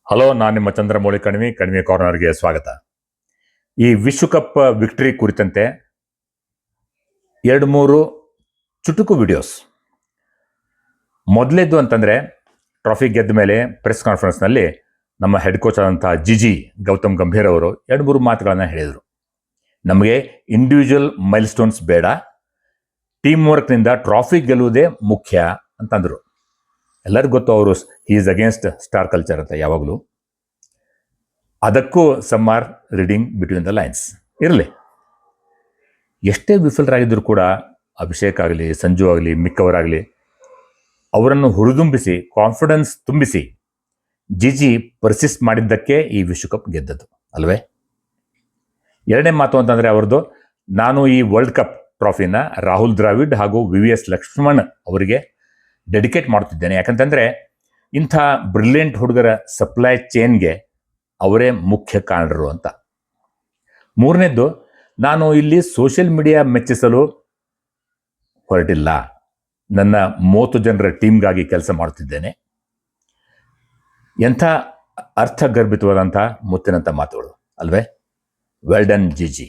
Hello, ನಾನು ನಿಮ್ಮ ಚಂದ್ರಮೌಳಿ ಕಣಿವೆ ಕಾರ್ನರ್ಗೆ ಸ್ವಾಗತ. ಈ ವಿಶ್ವಕಪ್ ವಿಕ್ಟರಿ ಕುರಿತಂತೆ 2-3 ಚುಟುಕು ವಿಡಿಯೋಸ್. ಮೊದಲೇದು ಅಂತಂದರೆ, ಟ್ರಾಫಿ ಗೆದ್ದ ಮೇಲೆ ಪ್ರೆಸ್ ಕಾನ್ಫರೆನ್ಸ್ನಲ್ಲಿ ನಮ್ಮ ಹೆಡ್ ಕೋಚ್ ಆದಂಥ ಜಿಜಿ ಗೌತಮ್ ಗಂಭೀರ್ ಅವರು 2-3 ಮಾತುಗಳನ್ನು ಹೇಳಿದರು. ನಮಗೆ ಇಂಡಿವಿಜುವಲ್ ಮೈಲ್ ಸ್ಟೋನ್ಸ್ ಬೇಡ, ಟೀಮ್ ವರ್ಕ್ನಿಂದ ಟ್ರಾಫಿ ಗೆಲ್ಲುವುದೇ ಮುಖ್ಯ ಅಂತಂದರು. ಎಲ್ಲರಿಗೂ ಗೊತ್ತು, ಅವರು ಈಸ್ ಅಗೇನ್ಸ್ಟ್ ಸ್ಟಾರ್ ಕಲ್ಚರ್ ಅಂತ ಯಾವಾಗಲೂ. ಅದಕ್ಕೂ some are reading between the lines. ಇರಲಿ, ಎಷ್ಟೇ ವಿಫಲರಾಗಿದ್ದರೂ ಕೂಡ ಅಭಿಷೇಕ್ ಆಗಲಿ, ಸಂಜು ಆಗಲಿ, ಮಿಕ್ಕವರಾಗಲಿ ಅವರನ್ನು ಹುರಿದುಂಬಿಸಿ ಕಾನ್ಫಿಡೆನ್ಸ್ ತುಂಬಿಸಿ ಜಿಜಿ ಪರ್ಸಿಸ್ಟ್ ಮಾಡಿದ್ದಕ್ಕೆ ಈ ವಿಶ್ವಕಪ್ ಗೆದ್ದದ್ದು ಅಲ್ವೇ. ಎರಡನೇ ಮಾತು ಅಂತಂದರೆ ಅವ್ರದ್ದು, ನಾನು ಈ ವರ್ಲ್ಡ್ ಕಪ್ ಟ್ರಾಫಿನ ರಾಹುಲ್ ದ್ರಾವಿಡ್ ಹಾಗೂ VVS ಲಕ್ಷ್ಮಣ್ ಅವರಿಗೆ ಡೆಡಿಕೇಟ್ ಮಾಡ್ತಿದ್ದೇನೆ. ಯಾಕಂತಂದರೆ ಇಂಥ ಬ್ರಿಲಿಯಂಟ್ ಹುಡುಗರ ಸಪ್ಲೈ ಚೈನ್ಗೆ ಅವರೇ ಮುಖ್ಯ ಕಾರಣರು ಅಂತ. ಮೂರನೇದ್ದು, ನಾನು ಇಲ್ಲಿ ಸೋಷಿಯಲ್ ಮೀಡಿಯಾ ಮೆಚ್ಚಿಸಲು ಹೊರಟಿಲ್ಲ, ನನ್ನ 30 ಜನರ ಟೀಮ್ಗಾಗಿ ಕೆಲಸ ಮಾಡುತ್ತಿದ್ದೇನೆ. ಎಂಥ ಅರ್ಥಗರ್ಭಿತವಾದಂಥ ಮುತ್ತಿನಂಥ ಮಾತುಗಳು ಅಲ್ವೇ. Well done GG.